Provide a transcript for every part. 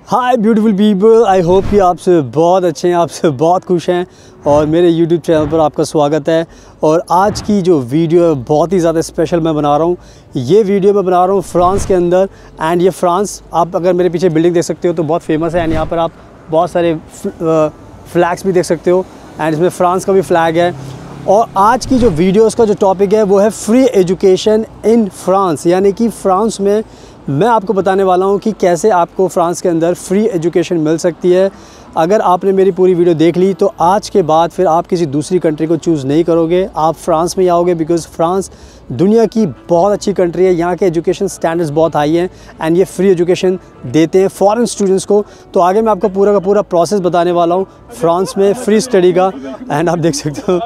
Hi beautiful people, I hope कि आपसे बहुत अच्छे हैं, आपसे बहुत खुश हैं और मेरे यूट्यूब चैनल पर आपका स्वागत है। और आज की जो वीडियो है बहुत ही ज़्यादा स्पेशल मैं बना रहा हूँ। ये वीडियो मैं बना रहा हूँ फ्रांस के अंदर। एंड ये फ्रांस, आप अगर मेरे पीछे बिल्डिंग देख सकते हो तो बहुत फेमस है। एंड यहाँ पर आप बहुत सारे फ्लैग्स भी देख सकते हो एंड इसमें फ्रांस का भी फ्लैग है। और आज की जो वीडियोस का जो टॉपिक है वो है फ्री एजुकेशन इन फ्रांस, यानी कि फ्रांस में मैं आपको बताने वाला हूँ कि कैसे आपको फ्रांस के अंदर फ्री एजुकेशन मिल सकती है। अगर आपने मेरी पूरी वीडियो देख ली तो आज के बाद फिर आप किसी दूसरी कंट्री को चूज़ नहीं करोगे, आप फ्रांस में ही आओगे। बिकॉज़ फ्रांस दुनिया की बहुत अच्छी कंट्री है, यहाँ के एजुकेशन स्टैंडर्ड्स बहुत हाई हैं एंड ये फ्री एजुकेशन देते हैं फॉरेन स्टूडेंट्स को। तो आगे मैं आपको पूरा का पूरा प्रोसेस बताने वाला हूँ फ्रांस में फ्री स्टडी का। एंड आप देख सकते हो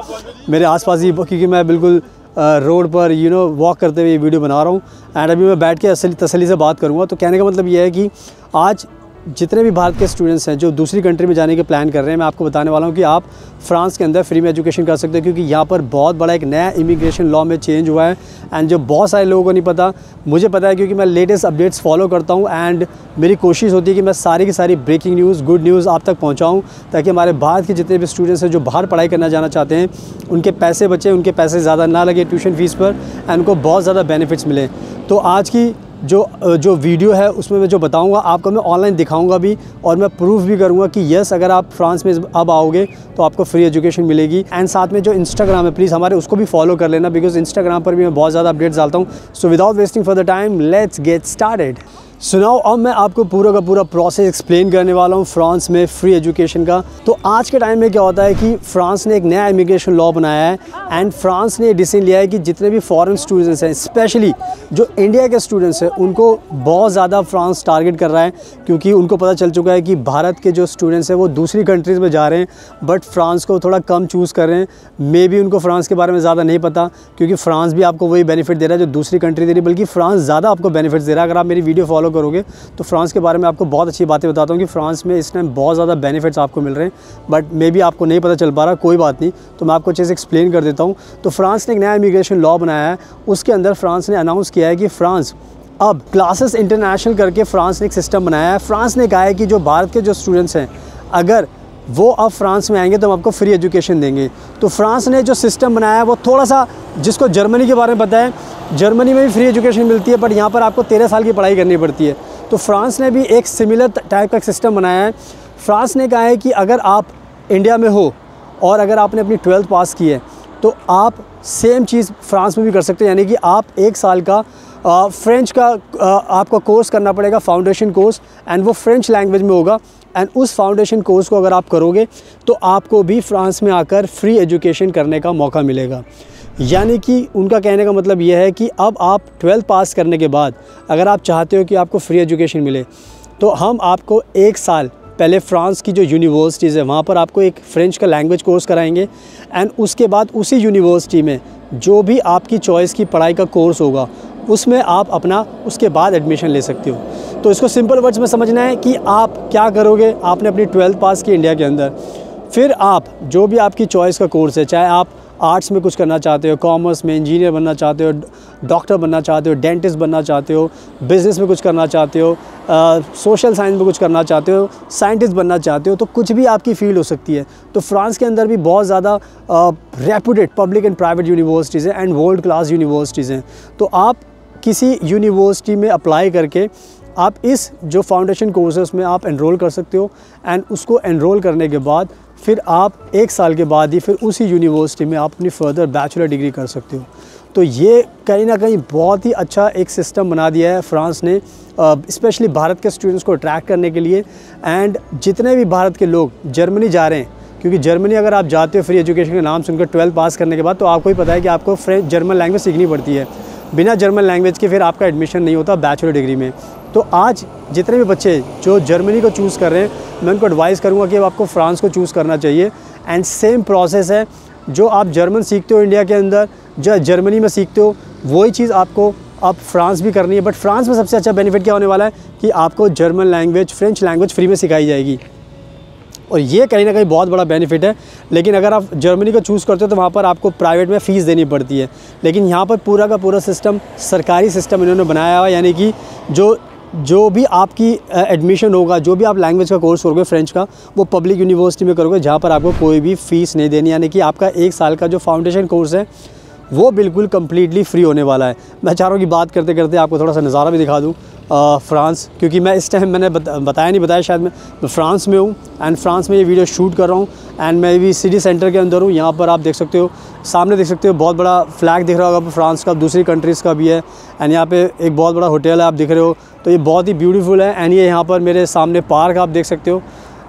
मेरे आसपास ही, क्योंकि मैं बिल्कुल रोड पर वॉक करते हुए ये वीडियो बना रहा हूँ। एंड अभी मैं बैठ के तसल्ली से बात करूँगा। तो कहने का मतलब ये है कि आज जितने भी भारत के स्टूडेंट्स हैं जो दूसरी कंट्री में जाने के प्लान कर रहे हैं, मैं आपको बताने वाला हूँ कि आप फ्रांस के अंदर फ्री में एजुकेशन कर सकते हो। क्योंकि यहाँ पर बहुत बड़ा एक नया इमिग्रेशन लॉ में चेंज हुआ है एंड जो बहुत सारे लोगों को नहीं पता, मुझे पता है क्योंकि मैं लेटेस्ट अपडेट्स फॉलो करता हूँ। एंड मेरी कोशिश होती है कि मैं सारी की सारी ब्रेकिंग न्यूज़, गुड न्यूज़ आप तक पहुँचाऊँ, ताकि हमारे भारत के जितने भी स्टूडेंट्स हैं जो बाहर पढ़ाई करना जाना चाहते हैं उनके पैसे बचे, उनके पैसे ज़्यादा ना लगे ट्यूशन फ़ीस पर एंड उनको बहुत ज़्यादा बेनिफिट्स मिले। तो आज की जो वीडियो है उसमें मैं जो बताऊंगा आपको, मैं ऑनलाइन दिखाऊंगा भी और मैं प्रूफ भी करूंगा कि यस, अगर आप फ्रांस में अब आओगे तो आपको फ्री एजुकेशन मिलेगी। एंड साथ में जो इंस्टाग्राम है प्लीज़ हमारे उसको भी फॉलो कर लेना, बिकॉज इंस्टाग्राम पर भी मैं बहुत ज़्यादा अपडेट्स डालता हूँ। So without wasting for the time let's get started. सुनाओ, अब मैं आपको पूरा का पूरा प्रोसेस एक्सप्लेन करने वाला हूँ फ्रांस में फ्री एजुकेशन का। तो आज के टाइम में क्या होता है कि फ्रांस ने एक नया इमिग्रेशन लॉ बनाया है एंड फ्रांस ने डिसीजन लिया है कि जितने भी फॉरेन स्टूडेंट्स हैं, स्पेशली जो इंडिया के स्टूडेंट्स हैं, उनको बहुत ज़्यादा फ्रांस टारगेट कर रहा है। क्योंकि उनको पता चल चुका है कि भारत के जो स्टूडेंट्स हैं वो दूसरी कंट्रीज़ में जा रहे हैं बट फ्रांस को थोड़ा कम चूज़ कर रहे हैं। मे बी उनको फ्रांस के बारे में ज़्यादा नहीं पता, क्योंकि फ्रांस भी आपको वही बेनिफिट दे रहा है जो दूसरी कंट्री दे रही है, बल्कि फ्रांस ज़्यादा आपको बेनिफिट्स दे रहा है। अगर आप मेरी वीडियो फॉलो करोगे तो फ्रांस के बारे में आपको बहुत अच्छी बातें बताता हूँ कि फ्रांस में इस टाइम बहुत ज़्यादा बेनिफिट्स आपको मिल रहे हैं, बट मे बी आपको नहीं पता चल पा रहा। कोई बात नहीं, तो मैं आपको अच्छे से एक्सप्लेन कर देता हूँ। तो फ्रांस ने एक नया इमिग्रेशन लॉ बनाया है, उसके अंदर फ्रांस ने अनाउंस किया है कि फ्रांस अब क्लासेस इंटरनेशनल करके फ्रांस ने एक सिस्टम बनाया है। फ्रांस ने कहा है कि जो भारत के जो स्टूडेंट्स हैं अगर वो अब फ्रांस में आएंगे तो हम आपको फ्री एजुकेशन देंगे। तो फ्रांस ने जो सिस्टम बनाया है वो थोड़ा सा, जिसको जर्मनी के बारे में पता है, जर्मनी में भी फ्री एजुकेशन मिलती है बट यहाँ पर आपको 13 साल की पढ़ाई करनी पड़ती है। तो फ्रांस ने भी एक सिमिलर टाइप का सिस्टम बनाया है। फ्रांस ने कहा है कि अगर आप इंडिया में हो और अगर आपने अपनी 12th पास की है तो आप सेम चीज़ फ्रांस में भी कर सकते हैं। यानी कि आप 1 साल का फ्रेंच का आपको कोर्स करना पड़ेगा, फाउंडेशन कोर्स, एंड वो फ्रेंच लैंग्वेज में होगा। एंड उस फाउंडेशन कोर्स को अगर आप करोगे तो आपको भी फ्रांस में आकर फ्री एजुकेशन करने का मौका मिलेगा। यानी कि उनका कहने का मतलब यह है कि अब आप 12th पास करने के बाद अगर आप चाहते हो कि आपको फ्री एजुकेशन मिले तो हम आपको 1 साल पहले फ्रांस की जो यूनिवर्सिटीज़ है वहाँ पर आपको एक फ़्रेंच का लैंग्वेज कोर्स कराएंगे एंड उसके बाद उसी यूनिवर्सिटी में जो भी आपकी चॉइस की पढ़ाई का कोर्स होगा उसमें आप अपना उसके बाद एडमिशन ले सकते हो। तो इसको सिंपल वर्ड्स में समझना है कि आप क्या करोगे। आपने अपनी 12th पास की इंडिया के अंदर, फिर आप जो भी आपकी चॉइस का कोर्स है, चाहे आप आर्ट्स में कुछ करना चाहते हो, कॉमर्स में इंजीनियर बनना चाहते हो, डॉक्टर बनना चाहते हो, डेंटिस्ट बनना चाहते हो, बिज़नेस में कुछ करना चाहते हो, सोशल साइंस में कुछ करना चाहते हो, साइंटिस्ट बनना चाहते हो, तो कुछ भी आपकी फील्ड हो सकती है। तो फ्रांस के अंदर भी बहुत ज़्यादा reputed public and private universities हैं एंड वर्ल्ड क्लास यूनिवर्सिटीज़ हैं। तो आप किसी यूनिवर्सिटी में अप्लाई करके आप इस जो फाउंडेशन कोर्सेस में आप एनरोल कर सकते हो एंड उसको एनरोल करने के बाद फिर आप 1 साल के बाद ही फिर उसी यूनिवर्सिटी में आप अपनी फर्दर बैचलर डिग्री कर सकते हो। तो ये कहीं ना कहीं बहुत ही अच्छा एक सिस्टम बना दिया है फ्रांस ने, स्पेशली भारत के स्टूडेंट्स को अट्रैक्ट करने के लिए। एंड जितने भी भारत के लोग जर्मनी जा रहे हैं, क्योंकि जर्मनी अगर आप जाते हो फ्री एजुकेशन का नाम सुनकर 12th पास करने के बाद, तो आपको ही पता है कि आपको जर्मन लैंग्वेज सीखनी पड़ती है। बिना जर्मन लैंग्वेज के फिर आपका एडमिशन नहीं होता बैचलर डिग्री में। तो आज जितने भी बच्चे जो जर्मनी को चूज़ कर रहे हैं, मैं उनको एडवाइस करूँगा कि अब आपको फ्रांस को चूज़ करना चाहिए। एंड सेम प्रोसेस है, जो आप जर्मन सीखते हो इंडिया के अंदर, जो जर्मनी में सीखते हो, वही चीज़ आपको अब फ्रांस भी करनी है। बट फ्रांस में सबसे अच्छा बेनिफिट क्या होने वाला है कि आपको German language, French language free में सिखाई जाएगी, और ये कहीं ना कहीं बहुत बड़ा बेनिफिट है। लेकिन अगर आप जर्मनी को चूज़ करते हो तो वहाँ पर आपको प्राइवेट में फ़ीस देनी पड़ती है। लेकिन यहाँ पर पूरा का पूरा सिस्टम सरकारी सिस्टम इन्होंने बनाया हुआ, यानी कि जो भी आपकी एडमिशन होगा, जो भी आप लैंग्वेज का कोर्स करोगे फ्रेंच का, वो पब्लिक यूनिवर्सिटी में करोगे, जहाँ पर आपको कोई भी फ़ीस नहीं देनी। यानी कि आपका 1 साल का जो फाउंडेशन कोर्स है वो बिल्कुल कम्प्लीटली फ्री होने वाला है। मैं चाह रहा हूँ कि बात करते करते आपको थोड़ा सा नज़ारा भी दिखा दूँ फ्रांस, क्योंकि मैं इस टाइम मैंने बताया शायद मैं फ्रांस में हूँ एंड फ्रांस में ये वीडियो शूट कर रहा हूँ। एंड मैं भी सिटी सेंटर के अंदर हूँ। यहाँ पर आप देख सकते हो, सामने देख सकते हो बहुत बड़ा फ्लैग दिख रहा होगा फ्रांस का, दूसरी कंट्रीज़ का भी है। एंड यहाँ पे एक बहुत बड़ा होटल है, आप दिख रहे हो, तो ये बहुत ही ब्यूटीफुल है। एंड ये यहाँ पर मेरे सामने पार्क आप देख सकते हो,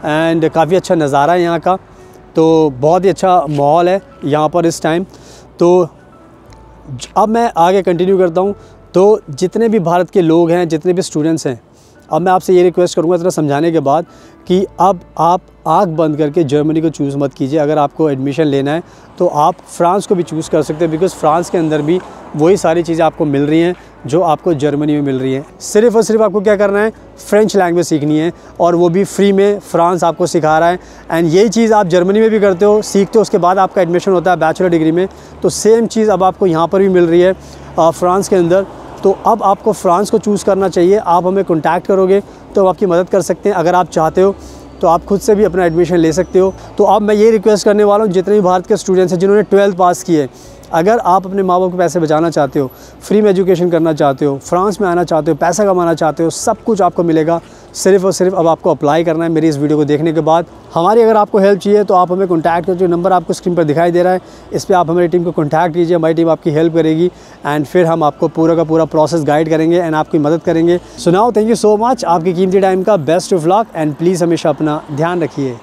एंड काफ़ी अच्छा नज़ारा है यहाँ का, तो बहुत ही अच्छा माहौल है यहाँ पर इस टाइम। तो अब मैं आगे कंटिन्यू करता हूँ। तो जितने भी भारत के लोग हैं, जितने भी स्टूडेंट्स हैं, अब मैं आपसे ये रिक्वेस्ट करूँगा इतना समझाने के बाद कि अब आप आँख बंद करके जर्मनी को चूज़ मत कीजिए। अगर आपको एडमिशन लेना है तो आप फ्रांस को भी चूज़ कर सकते हैं, बिकॉज़ फ्रांस के अंदर भी वही सारी चीज़ें आपको मिल रही हैं जो आपको जर्मनी में मिल रही हैं। सिर्फ़ और सिर्फ आपको क्या करना है, फ्रेंच लैंग्वेज सीखनी है, और वो भी फ्री में फ्रांस आपको सिखा रहा है। एंड यही चीज़ आप जर्मनी में भी करते हो, सीखते हो, उसके बाद आपका एडमिशन होता है बैचलर डिग्री में। तो सेम चीज़ अब आपको यहाँ पर भी मिल रही है फ्रांस के अंदर। तो अब आपको फ्रांस को चूज़ करना चाहिए। आप हमें कॉन्टैक्ट करोगे तो हम आपकी मदद कर सकते हैं। अगर आप चाहते हो तो आप खुद से भी अपना एडमिशन ले सकते हो। तो अब मैं ये रिक्वेस्ट करने वाला हूँ, जितने भी भारत के स्टूडेंट्स हैं जिन्होंने 12th पास किए, अगर आप अपने माँ बाप के पैसे बचाना चाहते हो, फ्री में एजुकेशन करना चाहते हो, फ्रांस में आना चाहते हो, पैसा कमाना चाहते हो, सब कुछ आपको मिलेगा। सिर्फ़ और सिर्फ अब आपको अप्लाई करना है मेरी इस वीडियो को देखने के बाद। हमारी अगर आपको हेल्प चाहिए तो आप हमें कॉन्टैक्ट करो, जो नंबर आपको स्क्रीन पर दिखाई दे रहा है, इस पर आप हमारी टीम को कॉन्टैक्ट कीजिए। हमारी टीम आपकी हेल्प करेगी एंड फिर हम आपको पूरा का पूरा प्रोसेस गाइड करेंगे एंड आपकी मदद करेंगे। So now thank you so much, आपकी कीमती टाइम का best of luck and please हमेशा अपना ध्यान रखिए।